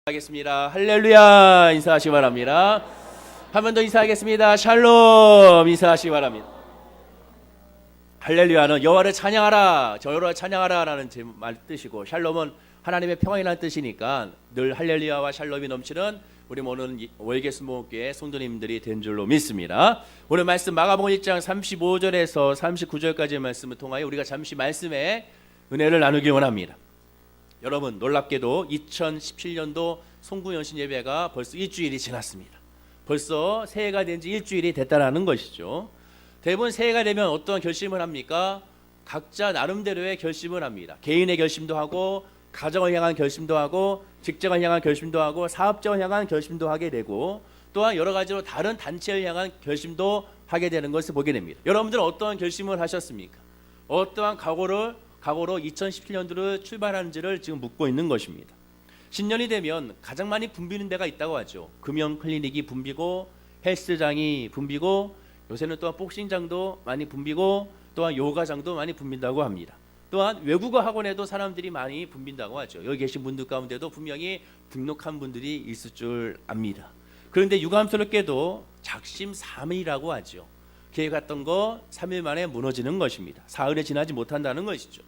하겠습니다. 할렐루야 인사하시기 바랍니다. 한 번 더 인사하겠습니다. 샬롬 인사하시기 바랍니다. 할렐루야는 여호와를 찬양하라, 여호와를 찬양하라 라는 말 뜻이고, 샬롬은 하나님의 평안이라는 뜻이니까 늘 할렐루야와 샬롬이 넘치는 우리 모든 월계수목교회 성도님들이 된 줄로 믿습니다. 오늘 말씀 마가복음 1장 35절에서 39절까지의 말씀을 통하여 우리가 잠시 말씀의 은혜를 나누기 원합니다. 여러분, 놀랍게도 2017년도 송구연신 예배가 벌써 일주일이 지났습니다. 벌써 새해가 된 지 일주일이 됐다는 것이죠. 대부분 새해가 되면 어떤 결심을 합니까? 각자 나름대로의 결심을 합니다. 개인의 결심도 하고, 가정을 향한 결심도 하고, 직장을 향한 결심도 하고, 사업장을 향한 결심도 하게 되고, 또한 여러 가지로 다른 단체를 향한 결심도 하게 되는 것을 보게 됩니다. 여러분들은 어떠한 결심을 하셨습니까? 어떠한 각오로 2017년도를 출발하는지를 지금 묻고 있는 것입니다. 신년이 되면 가장 많이 붐비는 데가 있다고 하죠. 금연 클리닉이 붐비고, 헬스장이 붐비고, 요새는 또한 복싱장도 많이 붐비고, 또한 요가장도 많이 붐빈다고 합니다. 또한 외국어 학원에도 사람들이 많이 붐빈다고 하죠. 여기 계신 분들 가운데도 분명히 등록한 분들이 있을 줄 압니다. 그런데 유감스럽게도 작심삼일이라고 하죠. 계획했던 거 3일 만에 무너지는 것입니다. 사흘에 지나지 못한다는 것이죠.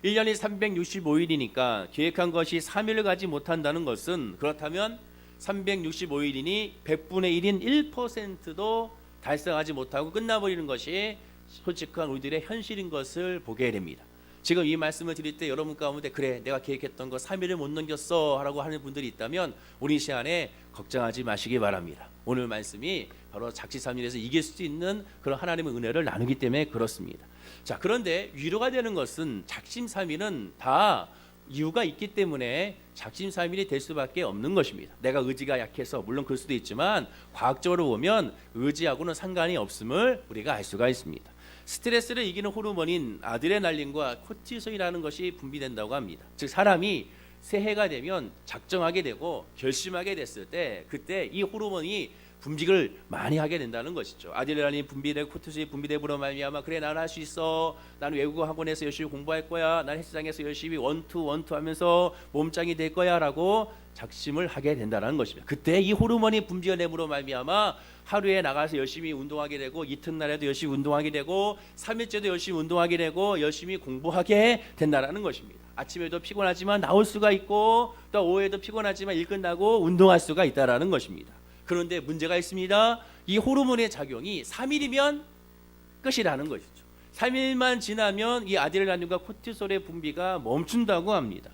1년이 365일이니까 계획한 것이 3일을 가지 못한다는 것은, 그렇다면 365일이니 100분의 1인 1%도 달성하지 못하고 끝나버리는 것이 솔직한 우리들의 현실인 것을 보게 됩니다. 지금 이 말씀을 드릴 때 여러분 가운데 그래, 내가 계획했던 거 3일을 못 넘겼어 라고 하는 분들이 있다면 우리 시간에 걱정하지 마시기 바랍니다. 오늘 말씀이 바로 작심삼일에서 이길 수 있는 그런 하나님의 은혜를 나누기 때문에 그렇습니다. 자, 그런데 위로가 되는 것은 작심삼일은 다 이유가 있기 때문에 작심삼일이 될 수밖에 없는 것입니다. 내가 의지가 약해서, 물론 그럴 수도 있지만 과학적으로 보면 의지하고는 상관이 없음을 우리가 알 수가 있습니다. 스트레스를 이기는 호르몬인 아드레날린과 코티솔이라는 것이 분비된다고 합니다. 즉, 사람이 새해가 되면 작정하게 되고 결심하게 됐을 때, 그때 이 호르몬이 분비를 많이 하게 된다는 것이죠. 아드레날린 분비되고 코티솔이 분비되므로 말미암아, 그래, 나는 할 수 있어, 나는 외국어 학원에서 열심히 공부할 거야, 나는 헬스장에서 열심히 원투 하면서 몸짱이 될 거야 라고 작심을 하게 된다는 것입니다. 그때 이 호르몬이 분비가 되므로 말미암아 하루에 나가서 열심히 운동하게 되고, 이튿날에도 열심히 운동하게 되고, 3일째도 열심히 운동하게 되고, 열심히 공부하게 된다는 것입니다. 아침에도 피곤하지만 나올 수가 있고, 또 오후에도 피곤하지만 일 끝나고 운동할 수가 있다는 것입니다. 그런데 문제가 있습니다. 이 호르몬의 작용이 3일이면 끝이라는 것이죠. 3일만 지나면 이 아드레날린과 코티솔의 분비가 멈춘다고 합니다.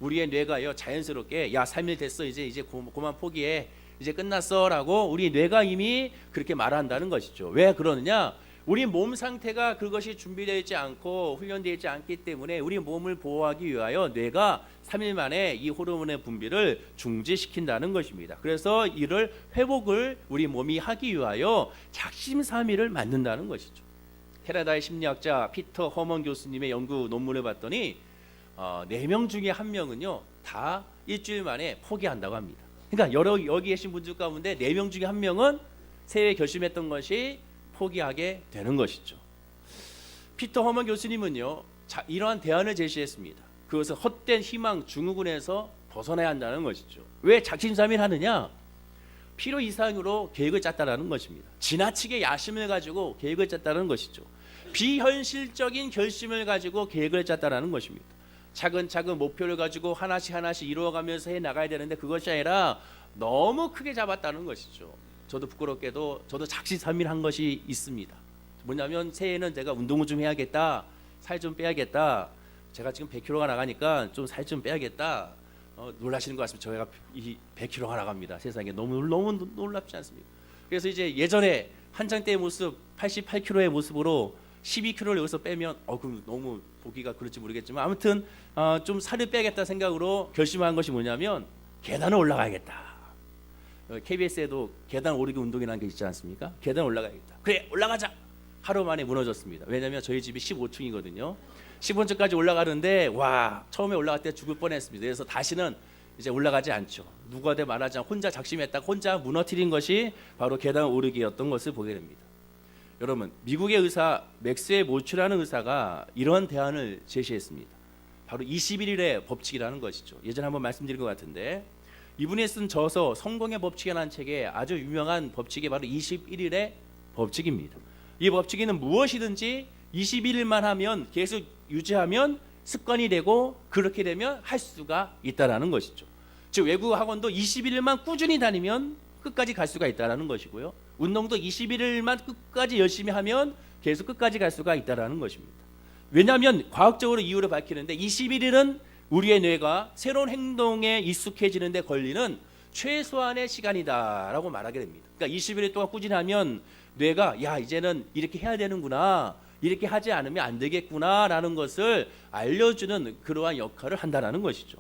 우리의 뇌가요, 자연스럽게 야, 3일 됐어, 이제 그만 포기해, 이제 끝났어 라고 우리 뇌가 이미 그렇게 말한다는 것이죠. 왜 그러느냐? 우리 몸 상태가 그것이 준비되어 있지 않고 훈련되어 있지 않기 때문에 우리 몸을 보호하기 위하여 뇌가 3일 만에 이 호르몬의 분비를 중지시킨다는 것입니다. 그래서 이를 회복을 우리 몸이 하기 위하여 작심삼일을 만든다는 것이죠. 캐나다의 심리학자 피터 허먼 교수님의 연구 논문을 봤더니 4명 중에 1명은요 다 일주일 만에 포기한다고 합니다. 그러니까 여기 계신 분들 가운데 4명 중에 1명은 새해에 결심했던 것이 포기하게 되는 것이죠. 피터 허먼 교수님은요, 이러한 대안을 제시했습니다. 그것은 헛된 희망 증후군에서 벗어나야 한다는 것이죠. 왜 작심삼일 하느냐? 필요 이상으로 계획을 짰다는 것입니다. 지나치게 야심을 가지고 계획을 짰다는 것이죠. 비현실적인 결심을 가지고 계획을 짰다는 것입니다. 차근차근 목표를 가지고 하나씩 이루어가면서 해 나가야 되는데 그것이 아니라 너무 크게 잡았다는 것이죠. 저도 부끄럽게도 저도 작심삼일 한 것이 있습니다. 뭐냐면 새해에는 제가 운동을 좀 해야겠다, 살 좀 빼야겠다, 제가 지금 100kg가 나가니까 좀 살 좀 빼야겠다. 놀라시는 것 같습니다. 저희가 이 100kg가 나갑니다. 세상에 너무 놀랍지 않습니까? 그래서 이제 예전에 한창 때의 모습 88kg의 모습으로 12kg를 여기서 빼면 그럼 너무 보기가 그럴지 모르겠지만 아무튼 좀 살을 빼야겠다 생각으로 결심한 것이 뭐냐면 계단을 올라가야겠다. KBS에도 계단 오르기 운동이라는 게 있지 않습니까? 계단 올라가야겠다. 그래, 올라가자. 하루 만에 무너졌습니다. 왜냐하면 저희 집이 15층이거든요. 15층까지 올라가는데 처음에 올라갈 때 죽을 뻔했습니다. 그래서 다시는 이제 올라가지 않죠. 누구한테 말하지 않고 혼자 작심했다가 혼자 무너뜨린 것이 바로 계단 오르기였던 것을 보게 됩니다. 여러분, 미국의 의사 맥스웰 모츠라는 의사가 이런 대안을 제시했습니다. 바로 21일의 법칙이라는 것이죠. 예전에 한번 말씀드린 것 같은데 이분이 쓴 저서 성공의 법칙이라는 책에 아주 유명한 법칙이 바로 21일의 법칙입니다. 이 법칙에는 무엇이든지 21일만 하면 계속 유지하면 습관이 되고 그렇게 되면 할 수가 있다라는 것이죠. 즉 외국어 학원도 21일만 꾸준히 다니면 끝까지 갈 수가 있다라는 것이고요. 운동도 21일만 끝까지 열심히 하면 계속 끝까지 갈 수가 있다라는 것입니다. 왜냐하면 과학적으로 이유를 밝히는데 21일은 우리의 뇌가 새로운 행동에 익숙해지는 데 걸리는 최소한의 시간이다라고 말하게 됩니다. 그러니까 21일 동안 꾸준히 하면 뇌가 야 이제는 이렇게 해야 되는구나, 이렇게 하지 않으면 안 되겠구나라는 것을 알려주는 그러한 역할을 한다는 것이죠.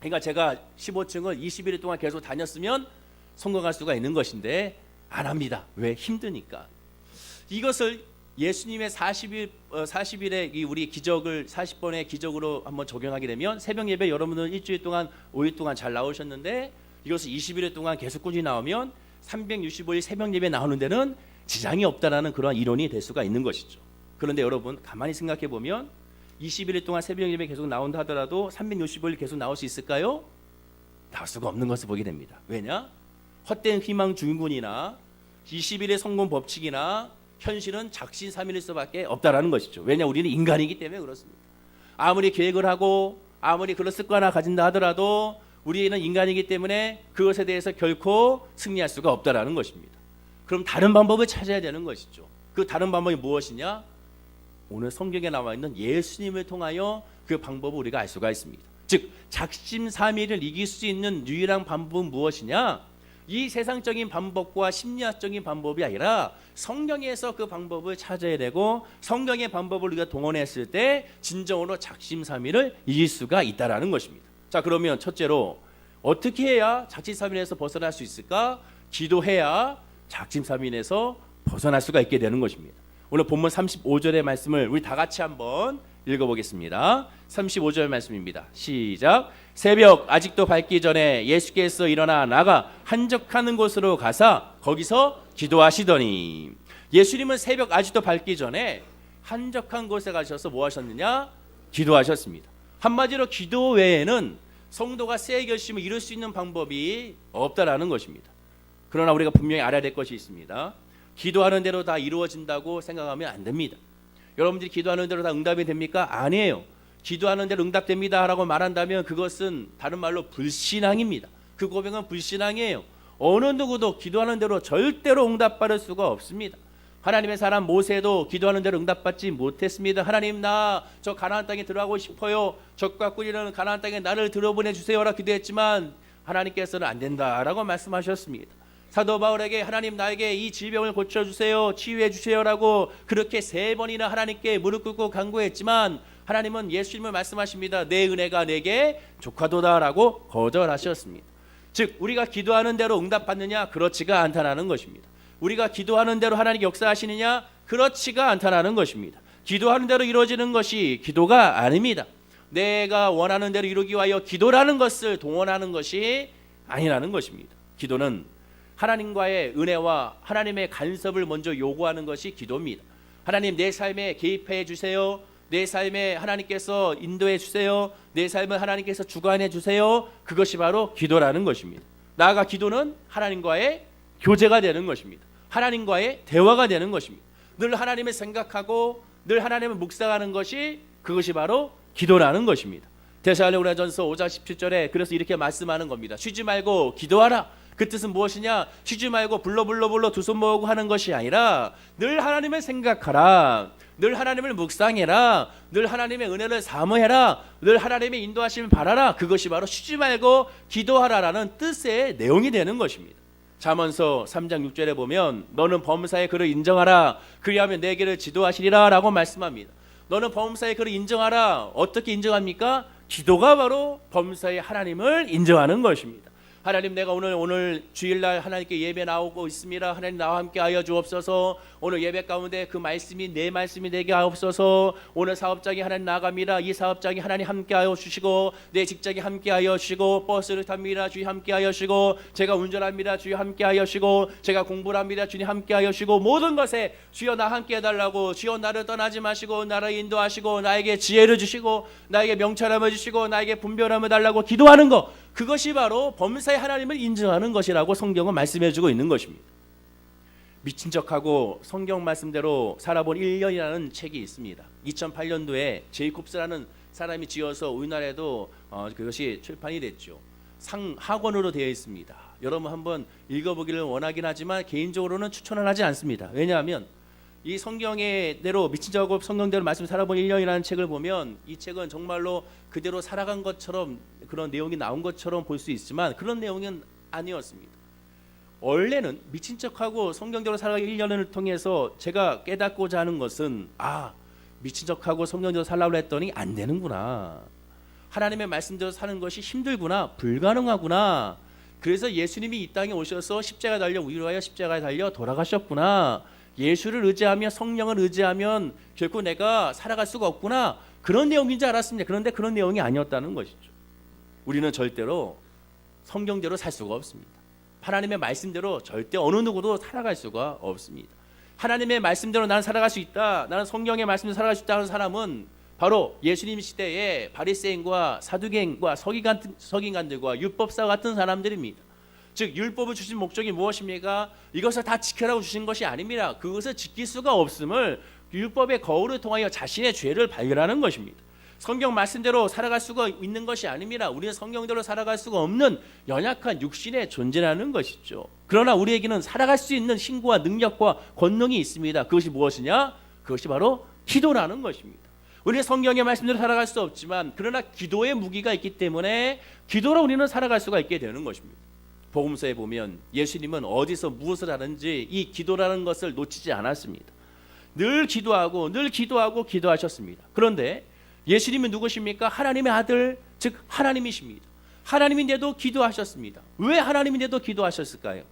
그러니까 제가 15층을 21일 동안 계속 다녔으면 성공할 수가 있는 것인데 안 합니다. 왜? 힘드니까. 이것을 예수님의 40일의 이 우리 기적을 40번의 기적으로 한번 적용하게 되면 새벽 예배 여러분들 일주일 동안 5일 동안 잘 나오셨는데 이것을 21일 동안 계속 꾸준히 나오면 365일 새벽 예배 나오는 데는 지장이 없다라는 그런 이론이 될 수가 있는 것이죠. 그런데 여러분 가만히 생각해 보면 21일 동안 새벽 예배 계속 나온다 하더라도 365일 계속 나올 수 있을까요? 나올 수가 없는 것을 보게 됩니다. 왜냐? 헛된 희망 주인군이나 20일의 성공 법칙이나 현실은 작심삼일일 수밖에 없다라는 것이죠. 왜냐? 우리는 인간이기 때문에 그렇습니다. 아무리 계획을 하고 아무리 그런 습관을 가진다 하더라도 우리는 인간이기 때문에 그것에 대해서 결코 승리할 수가 없다라는 것입니다. 그럼 다른 방법을 찾아야 되는 것이죠. 그 다른 방법이 무엇이냐? 오늘 성경에 나와 있는 예수님을 통하여 그 방법을 우리가 알 수가 있습니다. 즉 작심삼일을 이길 수 있는 유일한 방법은 무엇이냐? 이 세상적인 방법과 심리학적인 방법이 아니라 성경에서 그 방법을 찾아야 되고 성경의 방법을 우리가 동원했을 때 진정으로 작심삼일을 이길 수가 있다라는 것입니다. 자, 그러면 첫째로 어떻게 해야 작심삼일에서 벗어날 수 있을까? 기도해야 작심삼일에서 벗어날 수가 있게 되는 것입니다. 오늘 본문 35절의 말씀을 우리 다 같이 한번 읽어보겠습니다. 35절 말씀입니다. 시작. 새벽 아직도 밝기 전에 예수께서 일어나 나가 한적하는 곳으로 가사 거기서 기도하시더니, 예수님은 새벽 아직도 밝기 전에 한적한 곳에 가셔서 뭐 하셨느냐? 기도하셨습니다. 한마디로 기도 외에는 성도가 새 결심을 이룰 수 있는 방법이 없다라는 것입니다. 그러나 우리가 분명히 알아야 될 것이 있습니다. 기도하는 대로 다 이루어진다고 생각하면 안 됩니다. 여러분들이 기도하는 대로 다 응답이 됩니까? 아니에요. 기도하는 대로 응답됩니다 라고 말한다면 그것은 다른 말로 불신앙입니다. 그 고백은 불신앙이에요. 어느 누구도 기도하는 대로 절대로 응답받을 수가 없습니다. 하나님의 사람 모세도 기도하는 대로 응답받지 못했습니다. 하나님 나 저 가나안 땅에 들어가고 싶어요. 적과 꿀이라는 가나안 땅에 나를 들어보내 주세요라 기도했지만 하나님께서는 안 된다라고 말씀하셨습니다. 사도 바울에게 하나님 나에게 이 질병을 고쳐주세요, 치유해 주세요라고 그렇게 3번이나 하나님께 무릎 꿇고 간구했지만 하나님은 예수님을 말씀하십니다. 내 은혜가 내게 족하도다라고 거절하셨습니다. 즉 우리가 기도하는 대로 응답받느냐? 그렇지가 않다는 것입니다. 우리가 기도하는 대로 하나님이 역사하시느냐? 그렇지가 않다는 것입니다. 기도하는 대로 이루어지는 것이 기도가 아닙니다. 내가 원하는 대로 이루기 위하여 기도라는 것을 동원하는 것이 아니라는 것입니다. 기도는 하나님과의 은혜와 하나님의 간섭을 먼저 요구하는 것이 기도입니다. 하나님 내 삶에 개입해 주세요. 내 삶에 하나님께서 인도해 주세요. 내 삶을 하나님께서 주관해 주세요. 그것이 바로 기도라는 것입니다. 나아가 기도는 하나님과의 교제가 되는 것입니다. 하나님과의 대화가 되는 것입니다. 늘 하나님을 생각하고 늘 하나님을 묵상하는 것이 그것이 바로 기도라는 것입니다. 데살로니가전서 5장 17절에 그래서 이렇게 말씀하는 겁니다. 쉬지 말고 기도하라. 그 뜻은 무엇이냐? 쉬지 말고 불러 두 손 모으고 하는 것이 아니라 늘 하나님을 생각하라. 늘 하나님을 묵상해라. 늘 하나님의 은혜를 사모해라. 늘 하나님의 인도하심을 바라라. 그것이 바로 쉬지 말고 기도하라라는 뜻의 내용이 되는 것입니다. 잠언서 3장 6절에 보면 너는 범사의 그를 인정하라. 그리하면 내 길을 지도하시리라 라고 말씀합니다. 너는 범사의 그를 인정하라. 어떻게 인정합니까? 기도가 바로 범사의 하나님을 인정하는 것입니다. 하나님 내가 오늘 주일날 하나님께 예배 나오고 있습니다. 하나님 나와 함께 하여 주옵소서. 오늘 예배 가운데 그 말씀이 내 말씀이 되게 하옵소서. 오늘 사업장에 하나님 나갑니다. 이 사업장에 하나님 함께 하여 주시고 내 직장에 함께 하여 주시고 버스를 탑니다. 주님 함께 하여 주시고 제가 운전합니다. 주님 함께 하여 주시고 제가 공부를 합니다. 주님 함께 하여 주시고 모든 것에 주여 나 함께 해달라고 주여 나를 떠나지 마시고 나를 인도하시고 나에게 지혜를 주시고 나에게 명철함을 주시고 나에게 분별함을 달라고 기도하는 것 그것이 바로 범사의 하나님을 인정하는 것이라고 성경은 말씀해주고 있는 것입니다. 미친 척하고 성경 말씀대로 살아본 1년이라는 책이 있습니다. 2008년도에 제이콥스라는 사람이 지어서 우리나라에도 그것이 출판이 됐죠. 상하권으로 되어 있습니다. 여러분 한번 읽어보기를 원하긴 하지만 개인적으로는 추천을 하지 않습니다. 왜냐하면 이 성경의대로 미친 척하고 성경대로 말씀 살아본 1년이라는 책을 보면 이 책은 정말로 그대로 살아간 것처럼 그런 내용이 나온 것처럼 볼 수 있지만 그런 내용은 아니었습니다. 원래는 미친 척하고 성경대로 살아가기 1년을 통해서 제가 깨닫고자 하는 것은 미친 척하고 성경대로 살라고 했더니 안 되는구나. 하나님의 말씀대로 사는 것이 힘들구나. 불가능하구나. 그래서 예수님이 이 땅에 오셔서 십자가 달려 우리를 위하여 십자가에 달려 돌아가셨구나. 예수를 의지하며 성령을 의지하면 결코 내가 살아갈 수가 없구나. 그런 내용인 줄 알았습니다. 그런데 그런 내용이 아니었다는 것이죠. 우리는 절대로 성경대로 살 수가 없습니다. 하나님의 말씀대로 절대 어느 누구도 살아갈 수가 없습니다. 하나님의 말씀대로 나는 살아갈 수 있다. 나는 성경의 말씀대로 살아갈 수 있다는 사람은 바로 예수님 시대에 바리새인과 사두개인과 서기관들과 율법사 같은 사람들입니다. 즉 율법을 주신 목적이 무엇입니까? 이것을 다 지켜라고 주신 것이 아닙니다. 그것을 지킬 수가 없음을 율법의 거울을 통하여 자신의 죄를 발견하는 것입니다. 성경 말씀대로 살아갈 수가 있는 것이 아닙니다. 우리는 성경대로 살아갈 수가 없는 연약한 육신의 존재라는 것이죠. 그러나 우리에게는 살아갈 수 있는 힘과 능력과 권능이 있습니다. 그것이 무엇이냐? 그것이 바로 기도라는 것입니다. 우리는 성경의 말씀대로 살아갈 수 없지만 그러나 기도의 무기가 있기 때문에 기도로 우리는 살아갈 수가 있게 되는 것입니다. 복음서에 보면 예수님은 어디서 무엇을 하는지 이 기도라는 것을 놓치지 않았습니다. 늘 기도하고 기도하셨습니다. 그런데 예수님은 누구십니까? 하나님의 아들, 즉 하나님이십니다. 하나님인데도 기도하셨습니다. 왜 하나님인데도 기도하셨을까요?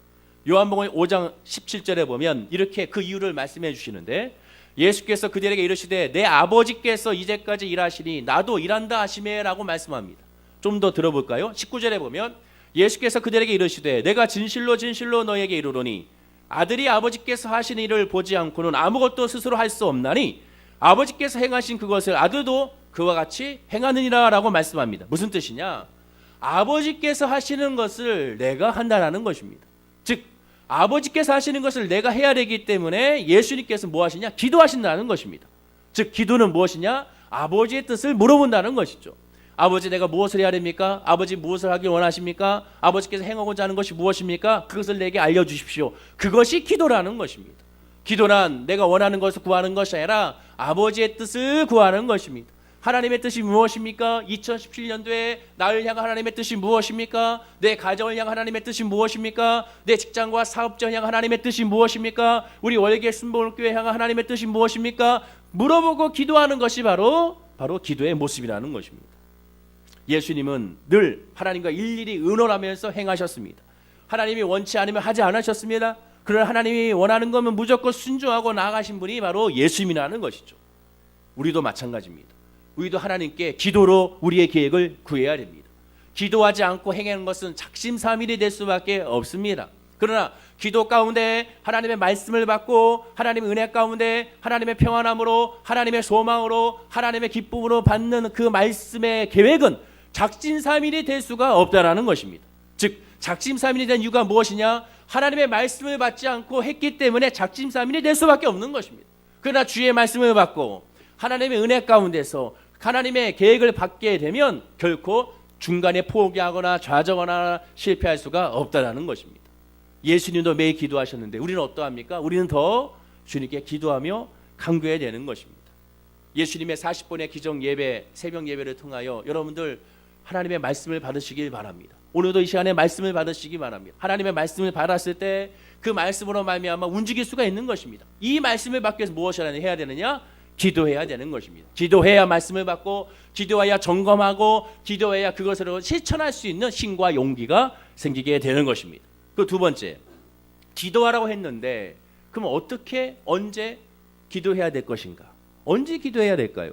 요한복음 5장 17절에 보면 이렇게 그 이유를 말씀해 주시는데 예수께서 그들에게 이르시되 내 아버지께서 이제까지 일하시니 나도 일한다 하시매라고 말씀합니다. 좀 더 들어볼까요? 19절에 보면 예수께서 그들에게 이르시되 내가 진실로 진실로 너에게 이르노니 아들이 아버지께서 하신 일을 보지 않고는 아무것도 스스로 할 수 없나니 아버지께서 행하신 그것을 아들도 그와 같이 행하느니라 라고 말씀합니다. 무슨 뜻이냐? 아버지께서 하시는 것을 내가 한다라는 것입니다. 즉 아버지께서 하시는 것을 내가 해야 되기 때문에 예수님께서 뭐 하시냐? 기도하신다는 것입니다. 즉 기도는 무엇이냐? 아버지의 뜻을 물어본다는 것이죠. 아버지 내가 무엇을 해야 됩니까? 아버지 무엇을 하길 원하십니까? 아버지께서 행하고자 하는 것이 무엇입니까? 그것을 내게 알려주십시오. 그것이 기도라는 것입니다. 기도란 내가 원하는 것을 구하는 것이 아니라 아버지의 뜻을 구하는 것입니다. 하나님의 뜻이 무엇입니까? 2017년도에 나를 향한 하나님의 뜻이 무엇입니까? 내 가정을 향한 하나님의 뜻이 무엇입니까? 내 직장과 사업者향한 하나님의 뜻이 무엇입니까? 우리 월계 순복음교회 향한 하나님의 뜻이 무엇입니까? 물어보고 기도하는 것이 바로 기도의 모습이라는 것입니다. 예수님은 늘 하나님과 일일이 의논하면서 행하셨습니다. 하나님이 원치 않으면 하지 않으셨습니다. 그러나 하나님이 원하는 거면 무조건 순종하고 나아가신 분이 바로 예수님이라는 것이죠. 우리도 마찬가지입니다. 우리도 하나님께 기도로 우리의 계획을 구해야 됩니다. 기도하지 않고 행하는 것은 작심삼일이 될 수밖에 없습니다. 그러나 기도 가운데 하나님의 말씀을 받고 하나님의 은혜 가운데 하나님의 평안함으로 하나님의 소망으로 하나님의 기쁨으로 받는 그 말씀의 계획은 작심삼일이 될 수가 없다라는 것입니다. 즉 작심삼일이 된 이유가 무엇이냐? 하나님의 말씀을 받지 않고 했기 때문에 작심삼일이 될 수밖에 없는 것입니다. 그러나 주의 말씀을 받고 하나님의 은혜 가운데서 하나님의 계획을 받게 되면 결코 중간에 포기하거나 좌절하거나 실패할 수가 없다라는 것입니다. 예수님도 매일 기도하셨는데 우리는 어떠합니까? 우리는 더 주님께 기도하며 간구해야 되는 것입니다. 예수님의 40번의 기정 예배, 새벽 예배를 통하여 여러분들 하나님의 말씀을 받으시길 바랍니다. 오늘도 이 시간에 말씀을 받으시기 바랍니다. 하나님의 말씀을 받았을 때 그 말씀으로 말미암아 움직일 수가 있는 것입니다. 이 말씀을 받기 위해서 무엇을 해야 되느냐? 기도해야 되는 것입니다. 기도해야 말씀을 받고 기도해야 점검하고 기도해야 그것을 실천할 수 있는 힘과 용기가 생기게 되는 것입니다. 그 두 번째, 기도하라고 했는데 그럼 어떻게 언제 기도해야 될 것인가? 언제 기도해야 될까요?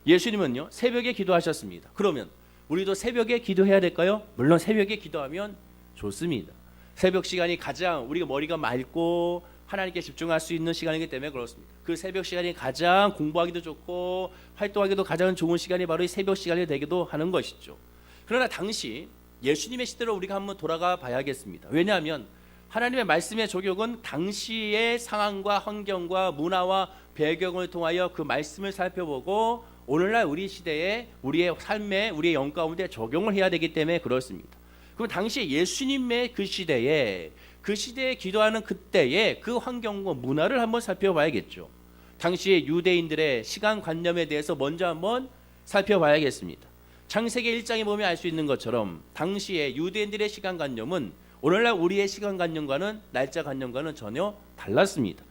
예수님은요 새벽에 기도하셨습니다. 그러면 우리도 새벽에 기도해야 될까요? 물론 새벽에 기도하면 좋습니다. 새벽 시간이 가장 우리가 머리가 맑고 하나님께 집중할 수 있는 시간이기 때문에 그렇습니다. 그 새벽 시간이 가장 공부하기도 좋고 활동하기도 가장 좋은 시간이 바로 이 새벽 시간이 되기도 하는 것이죠. 그러나 당시 예수님의 시대로 우리가 한번 돌아가 봐야겠습니다. 왜냐하면 하나님의 말씀의 적용은 당시의 상황과 환경과 문화와 배경을 통하여 그 말씀을 살펴보고 오늘날 우리 시대에 우리의 삶에 우리의 영 가운데 적용을 해야 되기 때문에 그렇습니다. 그럼 당시 예수님의 그 시대에 기도하는 그때의 그 환경과 문화를 한번 살펴봐야겠죠. 당시의 유대인들의 시간관념에 대해서 먼저 한번 살펴봐야겠습니다. 창세기 1장에 보면 알 수 있는 것처럼 당시의 유대인들의 시간관념은 오늘날 우리의 시간관념과는 날짜관념과는 전혀 달랐습니다.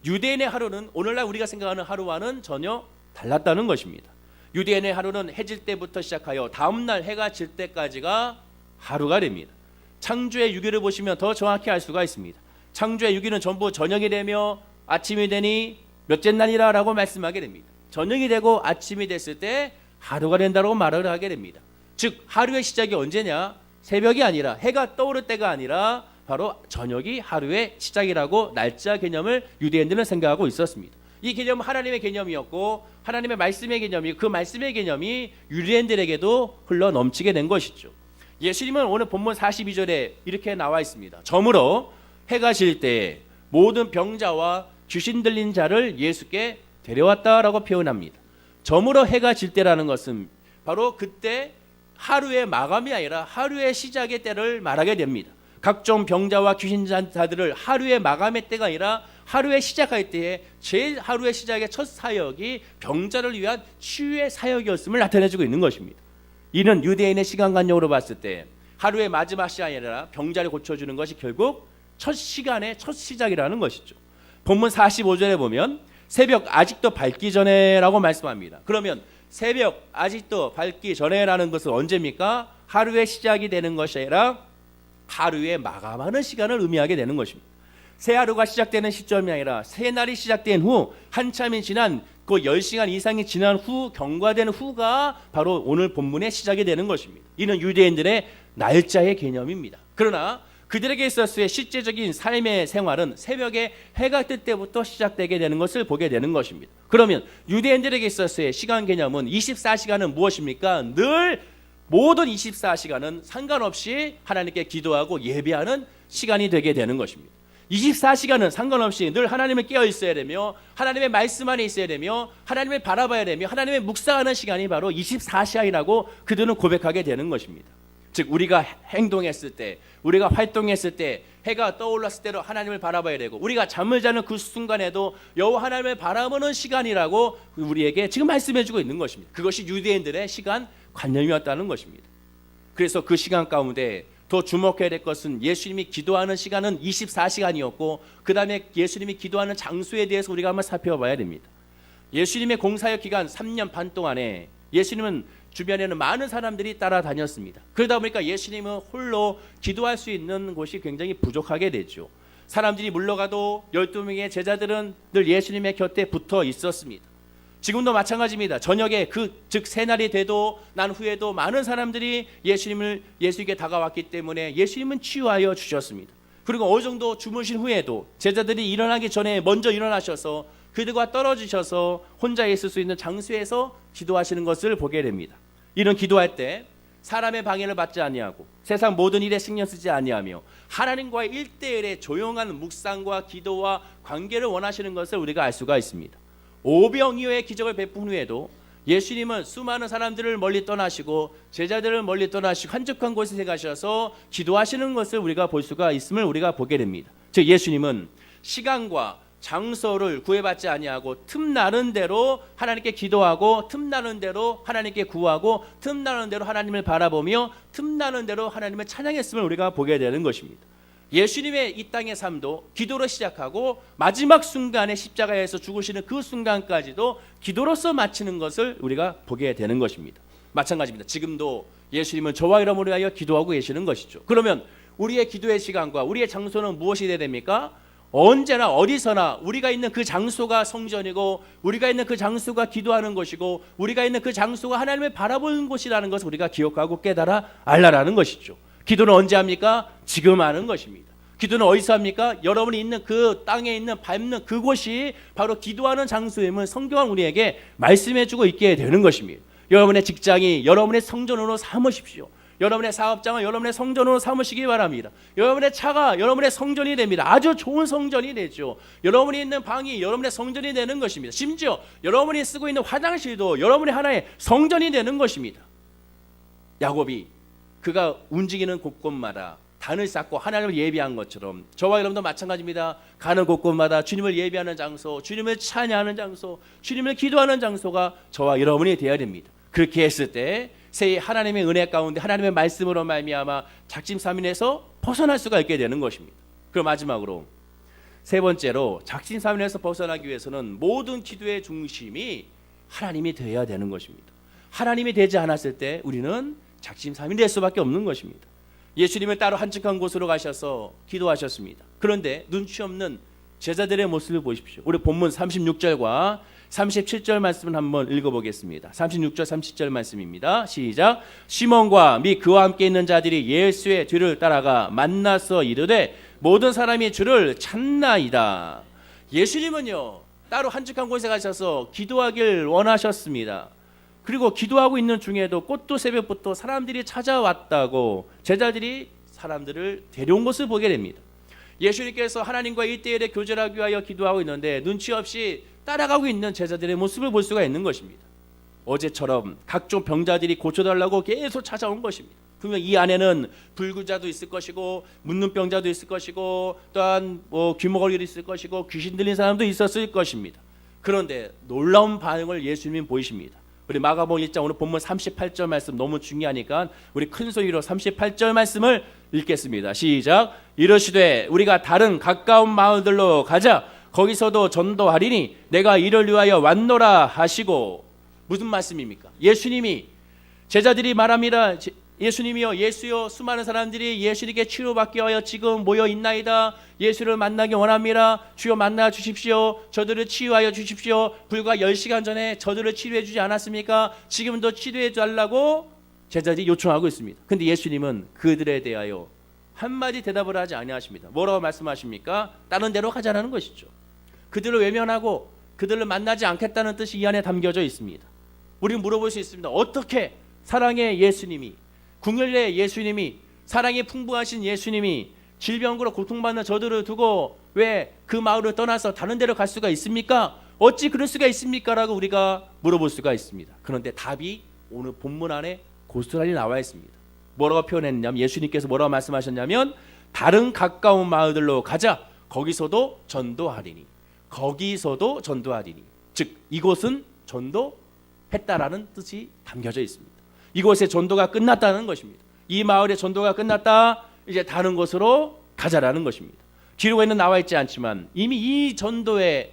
유대인의 하루는 오늘날 우리가 생각하는 하루와는 전혀 달랐다는 것입니다. 유대인의 하루는 해질 때부터 시작하여 다음날 해가 질 때까지가 하루가 됩니다. 창조의 유기를 보시면 더 정확히 알 수가 있습니다. 창조의 유기는 전부 저녁이 되며 아침이 되니 몇째 날이라 라고 말씀하게 됩니다. 저녁이 되고 아침이 됐을 때 하루가 된다고 말을 하게 됩니다. 즉 하루의 시작이 언제냐? 새벽이 아니라 해가 떠오를 때가 아니라 바로 저녁이 하루의 시작이라고 날짜 개념을 유대인들은 생각하고 있었습니다. 이 개념은 하나님의 개념이었고 하나님의 말씀의 개념이 그 말씀의 개념이 유대인들에게도 흘러 넘치게 된 것이죠. 예수님은 오늘 본문 42절에 이렇게 나와 있습니다. 저물어 해가 질 때 모든 병자와 귀신 들린 자를 예수께 데려왔다라고 표현합니다. 저물어 해가 질 때라는 것은 바로 그때 하루의 마감이 아니라 하루의 시작의 때를 말하게 됩니다. 각종 병자와 귀신 자들을 하루의 마감의 때가 아니라 하루의 시작할 때에 제 하루의 시작의 첫 사역이 병자를 위한 치유의 사역이었음을 나타내주고 있는 것입니다. 이는 유대인의 시간관념으로 봤을 때 하루의 마지막 시간이 아니라 병자를 고쳐주는 것이 결국 첫 시간의 첫 시작이라는 것이죠. 본문 45절에 보면 새벽 아직도 밝기 전에라고 말씀합니다. 그러면 새벽 아직도 밝기 전에라는 것은 언제입니까? 하루의 시작이 되는 것이 아니라 하루의 마감하는 시간을 의미하게 되는 것입니다. 새 하루가 시작되는 시점이 아니라 새 날이 시작된 후 한참이 지난 그 10시간 이상이 지난 후 경과된 후가 바로 오늘 본문의 시작이 되는 것입니다. 이는 유대인들의 날짜의 개념입니다. 그러나 그들에게 있어서의 실제적인 삶의 생활은 새벽에 해가 뜰 때부터 시작되게 되는 것을 보게 되는 것입니다. 그러면 유대인들에게 있어서의 시간 개념은 24시간은 무엇입니까? 늘 모든 24시간은 상관없이 하나님께 기도하고 예배하는 시간이 되게 되는 것입니다. 24시간은 상관없이 늘 하나님을 깨어 있어야 되며 하나님의 말씀 안에 있어야 되며 하나님을 바라봐야 되며 하나님의 묵상하는 시간이 바로 24시간이라고 그들은 고백하게 되는 것입니다. 즉 우리가 행동했을 때 우리가 활동했을 때 해가 떠올랐을 때로 하나님을 바라봐야 되고 우리가 잠을 자는 그 순간에도 여호와 하나님을 바라보는 시간이라고 우리에게 지금 말씀해주고 있는 것입니다. 그것이 유대인들의 시간 관념이었다는 것입니다. 그래서 그 시간 가운데 더 주목해야 될 것은 예수님이 기도하는 시간은 24시간이었고 그 다음에 예수님이 기도하는 장소에 대해서 우리가 한번 살펴봐야 됩니다. 예수님의 공사역 기간 3년 반 동안에 예수님은 주변에는 많은 사람들이 따라다녔습니다. 그러다 보니까 예수님은 홀로 기도할 수 있는 곳이 굉장히 부족하게 되죠. 사람들이 물러가도 12명의 제자들은 늘 예수님의 곁에 붙어 있었습니다. 지금도 마찬가지입니다. 저녁에 즉 새날이 돼도 난 후에도 많은 사람들이 예수님께 다가왔기 때문에 예수님은 치유하여 주셨습니다. 그리고 어느 정도 주무신 후에도 제자들이 일어나기 전에 먼저 일어나셔서 그들과 떨어지셔서 혼자 있을 수 있는 장소에서 기도하시는 것을 보게 됩니다. 이런 기도할 때 사람의 방해를 받지 아니하고 세상 모든 일에 신경 쓰지 아니하며 하나님과의 1대1의 조용한 묵상과 기도와 관계를 원하시는 것을 우리가 알 수가 있습니다. 오병이어의 기적을 베푼 후에도 예수님은 수많은 사람들을 멀리 떠나시고 제자들을 멀리 떠나시고 한적한 곳에 가셔서 기도하시는 것을 우리가 볼 수가 있음을 우리가 보게 됩니다. 즉 예수님은 시간과 장소를 구애받지 아니하고 틈나는 대로 하나님께 기도하고 틈나는 대로 하나님께 구하고 틈나는 대로 하나님을 바라보며 틈나는 대로 하나님을 찬양했음을 우리가 보게 되는 것입니다. 예수님의 이 땅의 삶도 기도로 시작하고 마지막 순간에 십자가에서 죽으시는 그 순간까지도 기도로서 마치는 것을 우리가 보게 되는 것입니다. 마찬가지입니다. 지금도 예수님은 저와 여러분을 위하여 기도하고 계시는 것이죠. 그러면 우리의 기도의 시간과 우리의 장소는 무엇이 되어야 됩니까? 언제나 어디서나 우리가 있는 그 장소가 성전이고 우리가 있는 그 장소가 기도하는 것이고 우리가 있는 그 장소가 하나님을 바라보는 곳이라는 것을 우리가 기억하고 깨달아 알라라는 것이죠. 기도는 언제 합니까? 지금 하는 것입니다. 기도는 어디서 합니까? 여러분이 있는 그 땅에 있는 밟는 그곳이 바로 기도하는 장소임을 성경은 우리에게 말씀해주고 있게 되는 것입니다. 여러분의 직장이 여러분의 성전으로 삼으십시오. 여러분의 사업장은 여러분의 성전으로 삼으시기 바랍니다. 여러분의 차가 여러분의 성전이 됩니다. 아주 좋은 성전이 되죠. 여러분이 있는 방이 여러분의 성전이 되는 것입니다. 심지어 여러분이 쓰고 있는 화장실도 여러분의 하나의 성전이 되는 것입니다. 야곱이 그가 움직이는 곳곳마다 단을 쌓고 하나님을 예비한 것처럼 저와 여러분도 마찬가지입니다. 가는 곳곳마다 주님을 예비하는 장소, 주님을 찬양하는 장소, 주님을 기도하는 장소가 저와 여러분이 되어야 됩니다. 그렇게 했을 때 새해 하나님의 은혜 가운데 하나님의 말씀으로 말미암아 작심삼일에서 벗어날 수가 있게 되는 것입니다. 그리고 마지막으로 세 번째로 작심삼일에서 벗어나기 위해서는 모든 기도의 중심이 하나님이 되어야 되는 것입니다. 하나님이 되지 않았을 때 우리는 작심삼일이 될 수밖에 없는 것입니다. 예수님은 따로 한적한 곳으로 가셔서 기도하셨습니다. 그런데 눈치 없는 제자들의 모습을 보십시오. 우리 본문 36절과 37절 말씀을 한번 읽어보겠습니다. 36절 37절 말씀입니다. 시작. 시몬과 및 그와 함께 있는 자들이 예수의 뒤를 따라가 만나서 이르되 모든 사람이 주를 찾나이다. 예수님은요 따로 한적한 곳에 가셔서 기도하길 원하셨습니다. 그리고 기도하고 있는 중에도 꽃도 새벽부터 사람들이 찾아왔다고 제자들이 사람들을 데려온 것을 보게 됩니다. 예수님께서 하나님과 1대1의 교제를 하기 위하여 기도하고 있는데 눈치 없이 따라가고 있는 제자들의 모습을 볼 수가 있는 것입니다. 어제처럼 각종 병자들이 고쳐달라고 계속 찾아온 것입니다. 분명 이 안에는 불구자도 있을 것이고 묻는 병자도 있을 것이고 또한 귀머거리도 있을 것이고 귀신 들린 사람도 있었을 것입니다. 그런데 놀라운 반응을 예수님이 보이십니다. 우리 마가복음 1장 오늘 본문 38절 말씀 너무 중요하니까 우리 큰 소리로 38절 말씀을 읽겠습니다. 시작. 이르시되 우리가 다른 가까운 마을들로 가자. 거기서도 전도하리니 내가 이를 위하여 왔노라 하시고. 무슨 말씀입니까? 예수님이 제자들이 말합니다. 예수님이요 예수요 수많은 사람들이 예수님께 치료받기 위하여 지금 모여 있나이다. 예수를 만나기 원합니다. 주여 만나 주십시오. 저들을 치유하여 주십시오. 불과 10시간 전에 저들을 치료해 주지 않았습니까? 지금도 치료해 달라고 제자들이 요청하고 있습니다. 근데 예수님은 그들에 대하여 한마디 대답을 하지 아니하십니다. 뭐라고 말씀하십니까? 다른 데로 가자라는 것이죠. 그들을 외면하고 그들을 만나지 않겠다는 뜻이 이 안에 담겨져 있습니다. 우리는 물어볼 수 있습니다. 어떻게 사랑의 예수님이 궁혈의 예수님이 사랑이 풍부하신 예수님이 질병으로 고통받는 저들을 두고 왜 그 마을을 떠나서 다른 데로 갈 수가 있습니까? 어찌 그럴 수가 있습니까? 라고 우리가 물어볼 수가 있습니다. 그런데 답이 오늘 본문 안에 고스란히 나와 있습니다. 뭐라고 표현했냐면 예수님께서 뭐라고 말씀하셨냐면 다른 가까운 마을들로 가자. 거기서도 전도하리니. 거기서도 전도하리니. 즉 이곳은 전도했다라는 뜻이 담겨져 있습니다. 이곳의 전도가 끝났다는 것입니다. 이 마을의 전도가 끝났다. 이제 다른 곳으로 가자라는 것입니다. 기록에는 나와 있지 않지만 이미 이 전도의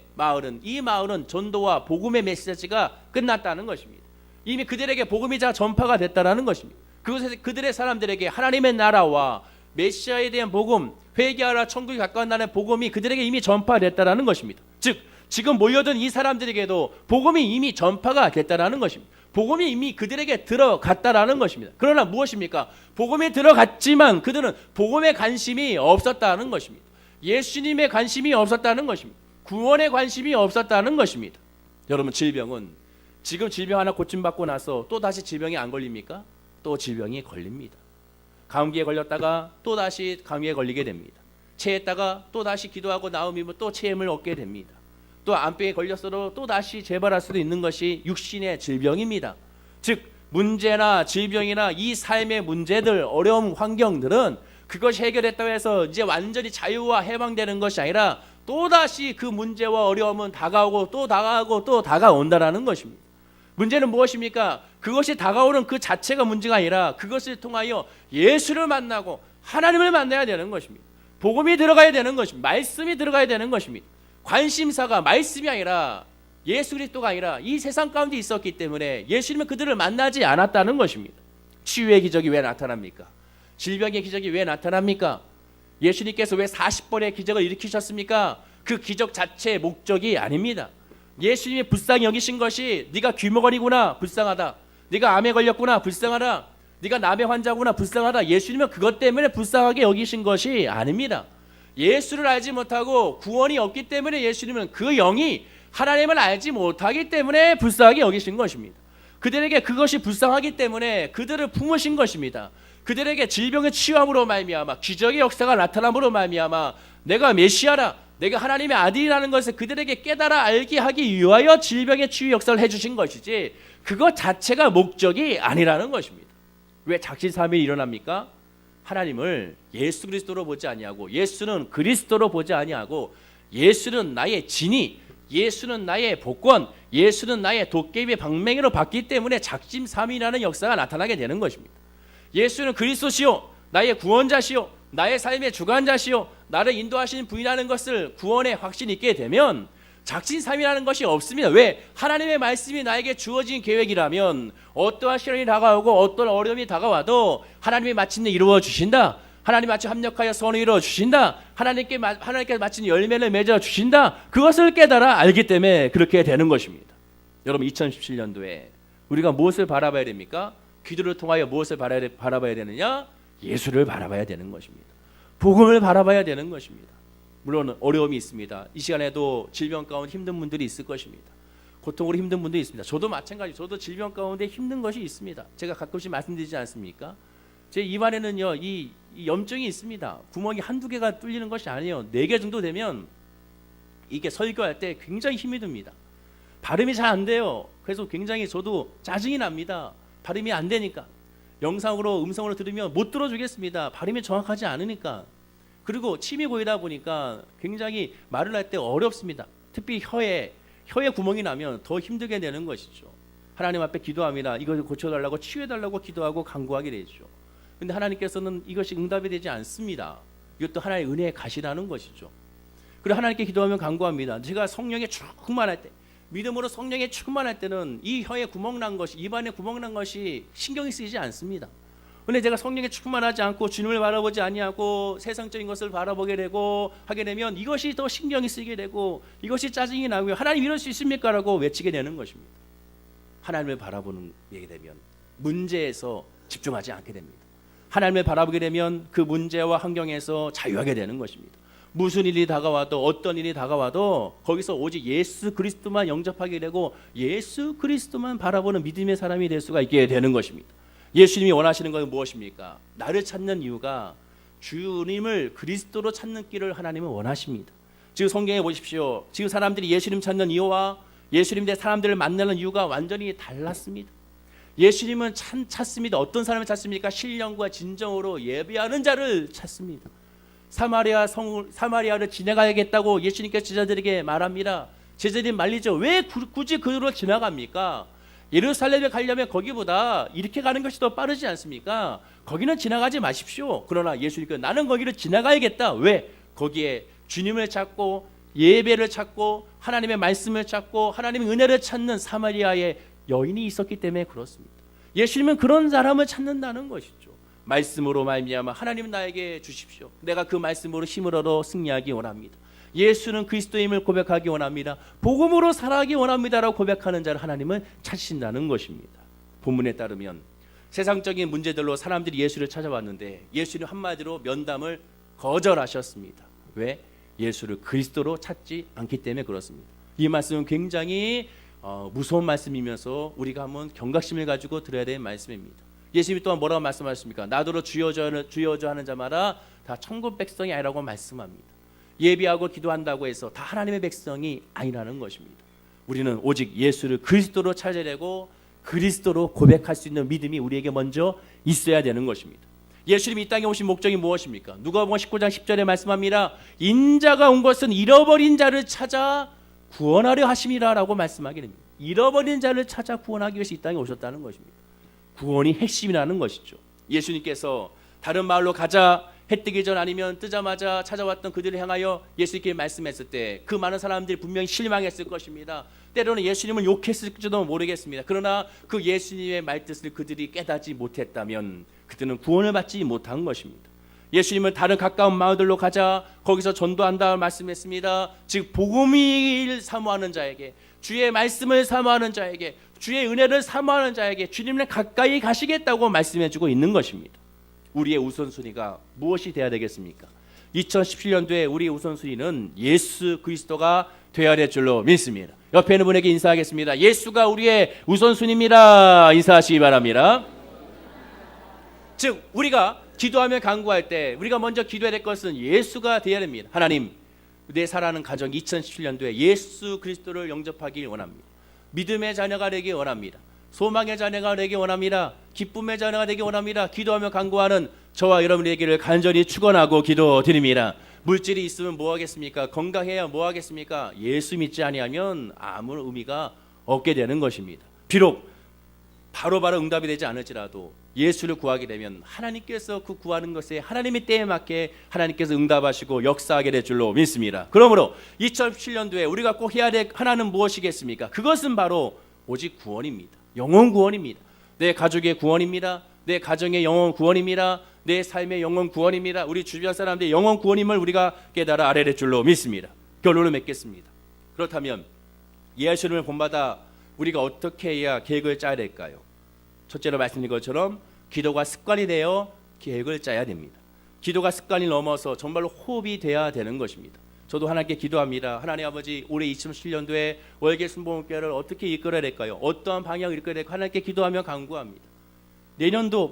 이 마을은 전도와 복음의 메시지가 끝났다는 것입니다. 이미 그들에게 복음이 다 전파가 됐다라는 것입니다. 그곳에서 그들의 사람들에게 하나님의 나라와 메시아에 대한 복음, 회개하라 천국이 가까운다는 복음이 그들에게 이미 전파됐다라는 것입니다. 즉 지금 모여든 이 사람들에게도 복음이 이미 전파가 됐다라는 것입니다. 복음이 이미 그들에게 들어갔다라는 것입니다. 그러나 무엇입니까? 복음이 들어갔지만 그들은 복음에 관심이 없었다는 것입니다. 예수님의 관심이 없었다는 것입니다. 구원에 관심이 없었다는 것입니다. 여러분 질병은 지금 질병 하나 고침받고 나서 또 다시 질병이 안 걸립니까? 또 질병이 걸립니다. 감기에 걸렸다가 또 다시 감기에 걸리게 됩니다. 체했다가 또 다시 기도하고 나오면 또 체험을 얻게 됩니다. 또 암병에 걸렸어도 또 다시 재발할 수도 있는 것이 육신의 질병입니다. 즉 문제나 질병이나 이 삶의 문제들 어려운 환경들은 그것이 해결했다고 해서 이제 완전히 자유와 해방되는 것이 아니라 또다시 그 문제와 어려움은 다가오고 또 다가오고 또 다가온다라는 것입니다. 문제는 무엇입니까? 그것이 다가오는 그 자체가 문제가 아니라 그것을 통하여 예수를 만나고 하나님을 만나야 되는 것입니다. 복음이 들어가야 되는 것입니다. 말씀이 들어가야 되는 것입니다. 관심사가 말씀이 아니라 예수 그리스도가 아니라 이 세상 가운데 있었기 때문에 예수님은 그들을 만나지 않았다는 것입니다. 치유의 기적이 왜 나타납니까? 질병의 기적이 왜 나타납니까? 예수님께서 왜 40번의 기적을 일으키셨습니까? 그 기적 자체의 목적이 아닙니다. 예수님이 불쌍히 여기신 것이 네가 귀머거리구나 불쌍하다. 네가 암에 걸렸구나 불쌍하다. 네가 남의 환자구나 불쌍하다. 예수님은 그것 때문에 불쌍하게 여기신 것이 아닙니다. 예수를 알지 못하고 구원이 없기 때문에 예수님은 그 영이 하나님을 알지 못하기 때문에 불쌍하게 여기신 것입니다. 그들에게 그것이 불쌍하기 때문에 그들을 품으신 것입니다. 그들에게 질병의 치유함으로 말미암아 기적의 역사가 나타남으로 말미암아 내가 메시아라, 내가 하나님의 아들이라는 것을 그들에게 깨달아 알게 하기 위하여 질병의 치유 역사를 해주신 것이지 그것 자체가 목적이 아니라는 것입니다. 왜 작심삼일이 일어납니까? 하나님을 예수 그리스도로 보지 아니하고 예수는 그리스도로 보지 아니하고 예수는 나의 진이, 예수는 나의 복권, 예수는 나의 도깨비의 방맹이로 봤기 때문에 작심삼일이라는 역사가 나타나게 되는 것입니다. 예수는 그리스도시요 나의 구원자시요 나의 삶의 주관자시요 나를 인도하시는 분이라는 것을 구원의 확신이 있게 되면 작심삼일이라는 것이 없습니다. 왜? 하나님의 말씀이 나에게 주어진 계획이라면 어떠한 시련이 다가오고 어떤 어려움이 다가와도 하나님이 마침내 이루어 주신다. 하나님 마침 합력하여 선을 이루어 주신다. 하나님께 마침 열매를 맺어 주신다. 그것을 깨달아 알기 때문에 그렇게 되는 것입니다. 여러분 2017년도에 우리가 무엇을 바라봐야 됩니까? 기도를 통하여 무엇을 바라봐야 되느냐? 예수를 바라봐야 되는 것입니다. 복음을 바라봐야 되는 것입니다. 물론 어려움이 있습니다. 이 시간에도 질병 가운데 힘든 분들이 있을 것입니다. 고통으로 힘든 분들이 있습니다. 저도 마찬가지. 저도 질병 가운데 힘든 것이 있습니다. 제가 가끔씩 말씀드리지 않습니까? 제 입안에는요 이 염증이 있습니다. 구멍이 한두 개가 뚫리는 것이 아니에요. 4개 정도 되면 이게 설교할 때 굉장히 힘이 듭니다. 발음이 잘 안 돼요. 그래서 굉장히 저도 짜증이 납니다. 발음이 안 되니까. 영상으로 음성으로 들으면 못 들어주겠습니다. 발음이 정확하지 않으니까. 그리고 침이 고이다 보니까 굉장히 말을 할 때 어렵습니다. 특히 혀에 구멍이 나면 더 힘들게 되는 것이죠. 하나님 앞에 기도합니다. 이것을 고쳐달라고 치유해달라고 기도하고 간구하게 되죠. 근데 하나님께서는 이것이 응답이 되지 않습니다. 이것도 하나의 은혜의 가시라는 것이죠. 그리고 하나님께 기도하면 간구합니다. 제가 성령에 충만할 때, 믿음으로 성령에 충만할 때는 이 혀에 구멍 난 것이, 입안에 구멍 난 것이 신경이 쓰이지 않습니다. 근데 제가 성령에 충만하지 않고 주님을 바라보지 아니하고 세상적인 것을 바라보게 되고 하게 되면 이것이 더 신경이 쓰이게 되고 이것이 짜증이 나고요. 하나님 이럴 수 있습니까? 라고 외치게 되는 것입니다. 하나님을 바라보는 게 되면 문제에서 집중하지 않게 됩니다. 하나님을 바라보게 되면 그 문제와 환경에서 자유하게 되는 것입니다. 무슨 일이 다가와도 어떤 일이 다가와도 거기서 오직 예수 그리스도만 영접하게 되고 예수 그리스도만 바라보는 믿음의 사람이 될 수가 있게 되는 것입니다. 예수님이 원하시는 것은 무엇입니까? 나를 찾는 이유가 주님을 그리스도로 찾는 길을 하나님은 원하십니다. 지금 성경에 보십시오. 지금 사람들이 예수님 찾는 이유와 예수님 대 사람들을 만나는 이유가 완전히 달랐습니다. 예수님은 찾습니다. 어떤 사람을 찾습니까? 신령과 진정으로 예배하는 자를 찾습니다. 사마리아를 지나가야겠다고 예수님께서 제자들에게 말합니다. 제자들이 말리죠. 왜 굳이 그로 지나갑니까? 예루살렘에 가려면 거기보다 이렇게 가는 것이 더 빠르지 않습니까? 거기는 지나가지 마십시오. 그러나 예수님께서 나는 거기를 지나가야겠다. 왜? 거기에 주님을 찾고 예배를 찾고 하나님의 말씀을 찾고 하나님의 은혜를 찾는 사마리아의 여인이 있었기 때문에 그렇습니다. 예수님은 그런 사람을 찾는다는 것이죠. 말씀으로 말미암아 하나님 나에게 주십시오. 내가 그 말씀으로 힘을 얻어 승리하기 원합니다. 예수는 그리스도임을 고백하기 원합니다. 복음으로 살아가기 원합니다라고 고백하는 자를 하나님은 찾으신다는 것입니다. 본문에 따르면 세상적인 문제들로 사람들이 예수를 찾아왔는데 예수는 한마디로 면담을 거절하셨습니다. 왜? 예수를 그리스도로 찾지 않기 때문에 그렇습니다. 이 말씀은 굉장히 무서운 말씀이면서 우리가 한번 경각심을 가지고 들어야 되는 말씀입니다. 예수님이 또한 뭐라고 말씀하십니까? 나더러 주여 하는 자마다 다 천국 백성이 아니라고 말씀합니다. 예비하고 기도한다고 해서 다 하나님의 백성이 아니라는 것입니다. 우리는 오직 예수를 그리스도로 찾아야 되고 그리스도로 고백할 수 있는 믿음이 우리에게 먼저 있어야 되는 것입니다. 예수님이 이 땅에 오신 목적이 무엇입니까? 누가복음 19장 10절에 말씀합니다. 인자가 온 것은 잃어버린 자를 찾아 구원하려 하심이라 라고 말씀하게 됩니다. 잃어버린 자를 찾아 구원하기 위해서 이 땅에 오셨다는 것입니다. 구원이 핵심이라는 것이죠. 예수님께서 다른 마을로 가자 해 뜨기 전 아니면 뜨자마자 찾아왔던 그들을 향하여 예수님께 말씀했을 때 그 많은 사람들이 분명히 실망했을 것입니다. 때로는 예수님을 욕했을지도 모르겠습니다. 그러나 그 예수님의 말뜻을 그들이 깨닫지 못했다면 그들은 구원을 받지 못한 것입니다. 예수님은 다른 가까운 마을들로 가자 거기서 전도한다 말씀했습니다. 즉 복음을 사모하는 자에게 주의 말씀을 사모하는 자에게 주의 은혜를 사모하는 자에게 주님을 가까이 가시겠다고 말씀해주고 있는 것입니다. 우리의 우선순위가 무엇이 되어야 되겠습니까? 2017년도에 우리의 우선순위는 예수 그리스도가 되어야 될 줄로 믿습니다. 옆에 있는 분에게 인사하겠습니다. 예수가 우리의 우선순위입니다. 인사하시기 바랍니다. 즉 우리가 기도하며 간구할 때 우리가 먼저 기도해야 될 것은 예수가 되어야 됩니다. 하나님, 내 사랑하는 가정 2017년도에 예수 그리스도를 영접하길 원합니다. 믿음의 자녀가 되기 원합니다. 소망의 자녀가 되기 원합니다. 기쁨의 자녀가 되기 원합니다. 기도하며 간구하는 저와 여러분의 되기를 간절히 축원하고 기도드립니다. 물질이 있으면 뭐 하겠습니까? 건강해야 뭐 하겠습니까? 예수 믿지 아니하면 아무 의미가 없게 되는 것입니다. 비록 바로바로 응답이 되지 않을지라도 예수를 구하게 되면 하나님께서 그 구하는 것에 하나님의 때에 맞게 하나님께서 응답하시고 역사하게 될 줄로 믿습니다. 그러므로 2017년도에 우리가 꼭 해야 될 하나는 무엇이겠습니까? 그것은 바로 오직 구원입니다. 영혼 구원입니다. 내 가족의 구원입니다. 내 가정의 영혼 구원입니다. 내 삶의 영혼 구원입니다. 우리 주변 사람들의 영혼 구원임을 우리가 깨달아 알아야 될 줄로 믿습니다. 결론을 맺겠습니다. 그렇다면 예수님을 본받아 우리가 어떻게 해야 계획을 짜야 될까요? 첫째로 말씀드린 것처럼 기도가 습관이 되어 계획을 짜야 됩니다. 기도가 습관이 넘어서 정말로 호흡이 돼야 되는 것입니다. 저도 하나님께 기도합니다. 하나님 아버지, 올해 2017년도에 월계 순복음교회를 어떻게 이끌어야 될까요? 어떠한 방향을 이끌어야 될까요? 하나님께 기도하며 간구합니다.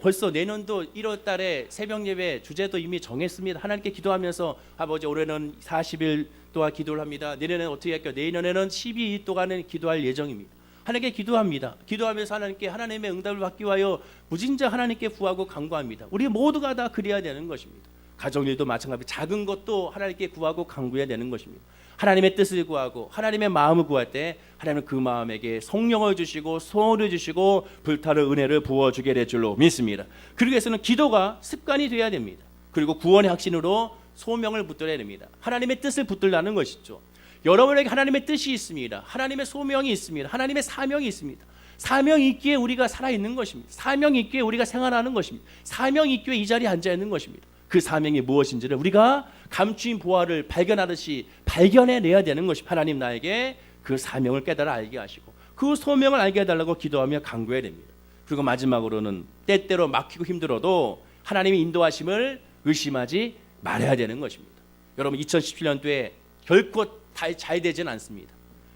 벌써 내년도 1월 달에 새벽 예배 주제도 이미 정했습니다. 하나님께 기도하면서 아버지, 올해는 40일 동안 기도를 합니다. 내년에는 어떻게 할까요? 내년에는 12일 동안은 기도할 예정입니다. 하나님께 기도합니다. 기도하면서 하나님께 하나님의 응답을 받기 위하여 무진장 하나님께 구하고 간구합니다. 우리 모두가 다 그래야 되는 것입니다. 가정일도 마찬가지로 작은 것도 하나님께 구하고 간구해야 되는 것입니다. 하나님의 뜻을 구하고 하나님의 마음을 구할 때 하나님은 그 마음에게 성령을 주시고 소원을 주시고 불타는 은혜를 부어주게 될 줄로 믿습니다. 그러기 위해서는 기도가 습관이 되어야 됩니다. 그리고 구원의 확신으로 소명을 붙들어야 됩니다. 하나님의 뜻을 붙들라는 것이죠. 여러분에게 하나님의 뜻이 있습니다. 하나님의 소명이 있습니다. 하나님의 사명이 있습니다. 사명이 있기에 우리가 살아있는 것입니다. 사명이 있기에 우리가 생활하는 것입니다. 사명이 있기에 이 자리에 앉아있는 것입니다. 그 사명이 무엇인지를 우리가 감추인 보화를 발견하듯이 발견해내야 되는 것입니다. 하나님 나에게 그 사명을 깨달아 알게 하시고 그 소명을 알게 해달라고 기도하며 간구해야 됩니다. 그리고 마지막으로는 때때로 막히고 힘들어도 하나님의 인도하심을 의심하지 말아야 되는 것입니다. 여러분, 2017년도에 결코 잘 되지는 않습니다.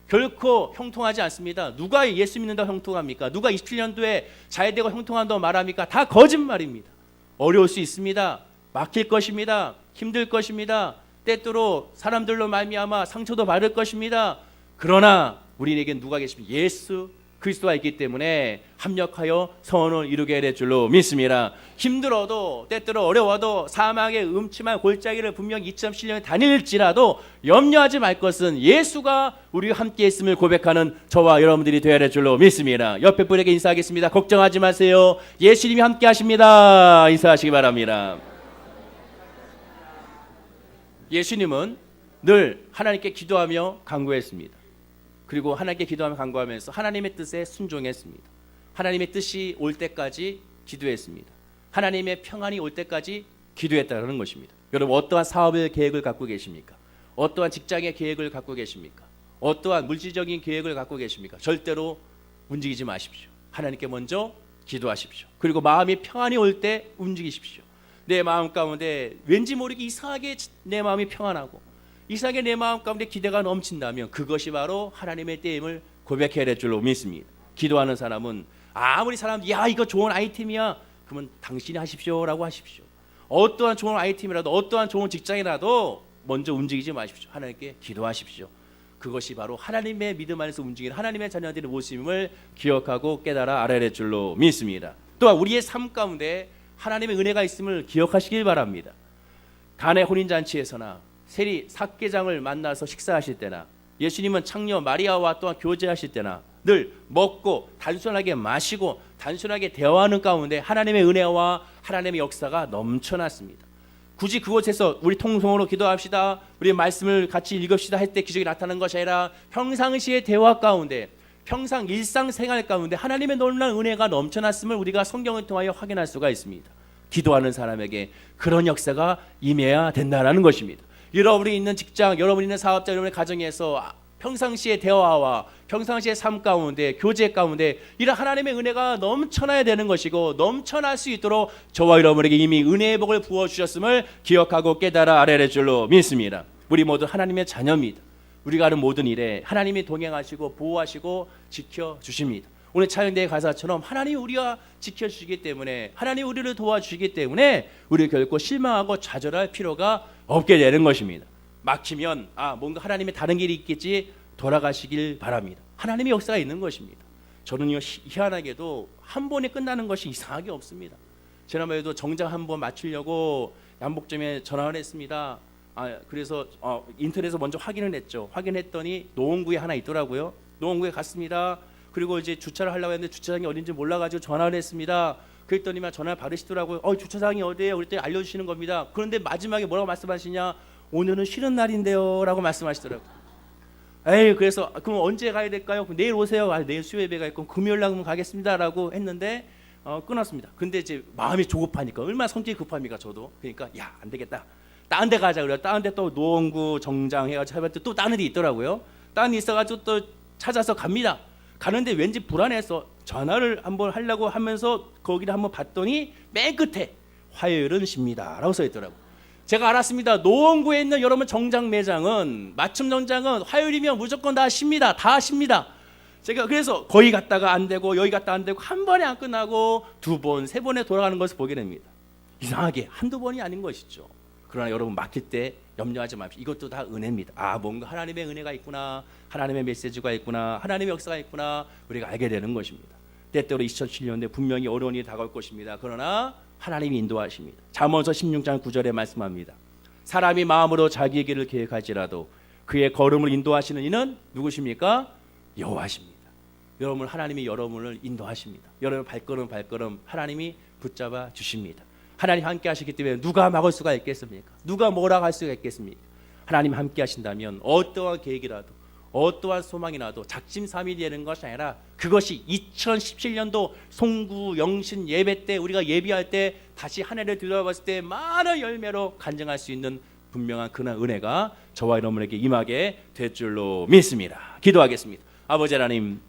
결코 형통하지 않습니다. 누가 예수 믿는다고 형통합니까? 누가 27년도에 잘 되고 형통한다고 말합니까? 다 거짓말입니다. 어려울 수 있습니다. 막힐 것입니다. 힘들 것입니다. 때때로 사람들로 말미암아 상처도 받을 것입니다. 그러나 우리에겐 누가 계십니까? 예수 그리스도가 있기 때문에 합력하여 선을 이루게 될 줄로 믿습니다. 힘들어도 때때로 어려워도 사망의 음침한 골짜기를 분명 2017년에 다닐지라도 염려하지 말 것은 예수가 우리와 함께 있음을 고백하는 저와 여러분들이 되어야 될 줄로 믿습니다. 옆에 분에게 인사하겠습니다. 걱정하지 마세요. 예수님이 함께 하십니다. 인사하시기 바랍니다. 예수님은 늘 하나님께 기도하며 간구했습니다. 그리고 하나님께 기도하며 간구하면서 하나님의 뜻에 순종했습니다. 하나님의 뜻이 올 때까지 기도했습니다. 하나님의 평안이 올 때까지 기도했다는 것입니다. 여러분, 어떠한 사업의 계획을 갖고 계십니까? 어떠한 직장의 계획을 갖고 계십니까? 어떠한 물질적인 계획을 갖고 계십니까? 절대로 움직이지 마십시오. 하나님께 먼저 기도하십시오. 그리고 마음이 평안이 올 때 움직이십시오. 내 마음 가운데 왠지 모르게 이상하게 내 마음이 평안하고 이상하게 내 마음 가운데 기대가 넘친다면 그것이 바로 하나님의 때임을 고백해야 될 줄로 믿습니다. 기도하는 사람은 아무리 사람들이 야 이거 좋은 아이템이야 그러면 당신이 하십시오라고 하십시오. 어떠한 좋은 아이템이라도 어떠한 좋은 직장이라도 먼저 움직이지 마십시오. 하나님께 기도하십시오. 그것이 바로 하나님의 믿음 안에서 움직이는 하나님의 자녀들의 모습임을 기억하고 깨달아 알아야 될 줄로 믿습니다. 또한 우리의 삶 가운데 하나님의 은혜가 있음을 기억하시길 바랍니다. 가나의 혼인잔치에서나 세리 삭개장을 만나서 식사하실 때나 예수님은 창녀 마리아와 또한 교제하실 때나 늘 먹고 단순하게 마시고 단순하게 대화하는 가운데 하나님의 은혜와 하나님의 역사가 넘쳐났습니다. 굳이 그곳에서 우리 통성으로 기도합시다, 우리 말씀을 같이 읽읍시다 할 때 기적이 나타나는 것이 아니라 평상시의 대화 가운데 평상 일상생활 가운데 하나님의 놀라운 은혜가 넘쳐났음을 우리가 성경을 통하여 확인할 수가 있습니다. 기도하는 사람에게 그런 역사가 임해야 된다는 것입니다. 여러분이 있는 직장, 여러분이 있는 사업자, 여러분의 가정에서 평상시의 대화와 평상시의 삶 가운데 교제 가운데 이런 하나님의 은혜가 넘쳐나야 되는 것이고 넘쳐날 수 있도록 저와 여러분에게 이미 은혜의 복을 부어주셨음을 기억하고 깨달아 알아야 될 줄로 믿습니다. 우리 모두 하나님의 자녀입니다. 우리가 하는 모든 일에 하나님이 동행하시고 보호하시고 지켜주십니다. 오늘 찬양대의 가사처럼 하나님이 우리와 지켜주시기 때문에, 하나님이 우리를 도와주시기 때문에 우리 결코 실망하고 좌절할 필요가 없게 되는 것입니다. 막히면 뭔가 하나님의 다른 길이 있겠지, 돌아가시길 바랍니다. 하나님의 역사가 있는 것입니다. 저는요, 희한하게도 한 번에 끝나는 것이 이상하게 없습니다. 지난번에도 정장 한 번 맞추려고 양복점에 전화를 했습니다. 그래서 인터넷에서 먼저 확인을 했죠. 확인했더니 노원구에 하나 있더라고요. 노원구에 갔습니다. 그리고 이제 주차를 하려고 했는데 주차장이 어딘지 몰라가지고 전화를 했습니다. 그랬더니만 전화를 받으시더라고요. 주차장이 어디예요? 그랬더니 알려주시는 겁니다. 그런데 마지막에 뭐라고 말씀하시냐? 오늘은 쉬는 날인데요 라고 말씀하시더라고요. 그래서 그럼 언제 가야 될까요? 내일 오세요. 내일 수요 예배가 있고 금요일 날 그러면 가겠습니다 라고 했는데 끊었습니다. 근데 이제 마음이 조급하니까, 얼마나 성질이 급합니까 저도. 그러니까 안 되겠다, 다른 데 가자 그래요. 다른 데 또 노원구 정장 해가지고 해봤더니 또 다른 데 있더라고요. 다른 데 있어가지고 또 찾아서 갑니다. 가는데 왠지 불안해서 전화를 한번 하려고 하면서 거기를 한번 봤더니 맨 끝에 화요일은 쉽니다 라고 써있더라고요. 제가 알았습니다. 노원구에 있는 여러분 정장 매장은, 맞춤 정장은 화요일이면 무조건 다 쉽니다. 다 쉽니다. 제가 그래서 거기 갔다가 안 되고 여기 갔다 안 되고 한 번에 안 끝나고 두 번, 세 번에 돌아가는 것을 보게 됩니다. 이상하게 한두 번이 아닌 것이죠. 그러나 여러분, 막힐 때 염려하지 마십시오. 이것도 다 은혜입니다. 뭔가 하나님의 은혜가 있구나, 하나님의 메시지가 있구나, 하나님의 역사가 있구나, 우리가 알게 되는 것입니다. 때때로 2007년에 분명히 어려운 일이 다가올 것입니다. 그러나 하나님이 인도하십니다. 잠언서 16장 9절에 말씀합니다. 사람이 마음으로 자기의 길을 계획할지라도 그의 걸음을 인도하시는 이는 누구십니까? 여호와십니다. 여러분, 하나님이 여러분을 인도하십니다. 여러분 발걸음 하나님이 붙잡아 주십니다. 하나님 함께 하시기 때문에 누가 막을 수가 있겠습니까? 누가 뭐라고 할 수가 있겠습니까? 하나님 함께 하신다면 어떠한 계획이라도, 어떠한 소망이 나도 작심삼일이 되는 것이 아니라, 그것이 2017년도 송구 영신 예배 때 우리가 예비할 때 다시 한 해를 들여다봤을 때 많은 열매로 간증할 수 있는 분명한 그날 은혜가 저와 여러분에게 임하게 될 줄로 믿습니다. 기도하겠습니다. 아버지 하나님,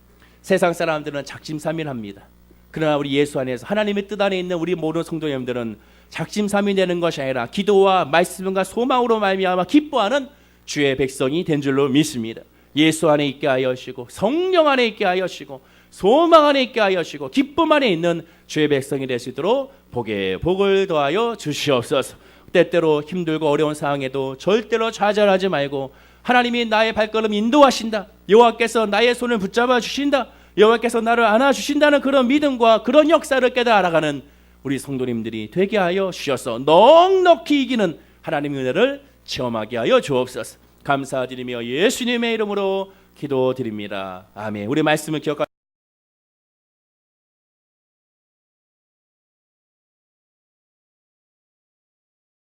세상 사람들은 작심삼일합니다. 그러나 우리 예수 안에서 하나님의 뜻 안에 있는 우리 모든 성도 여러분들은 작심삼일 되는 것이 아니라 기도와 말씀과 소망으로 말미암아 기뻐하는 주의 백성이 된 줄로 믿습니다. 예수 안에 있게 하여 주시고, 성령 안에 있게 하여 주시고, 소망 안에 있게 하여 주시고, 기쁨 안에 있는 주의 백성이 될 수 있도록 복에 복을 더하여 주시옵소서. 때때로 힘들고 어려운 상황에도 절대로 좌절하지 말고, 하나님이 나의 발걸음 인도하신다, 여호와께서 나의 손을 붙잡아 주신다, 여호와께서 나를 안아주신다는 그런 믿음과 그런 역사를 깨달아 알아가는 우리 성도님들이 되게 하여 주셔서 넉넉히 이기는 하나님의 은혜를 체험하게 하여 주옵소서. 감사드리며 예수님의 이름으로 기도드립니다. 아멘. 우리 말씀을 기억하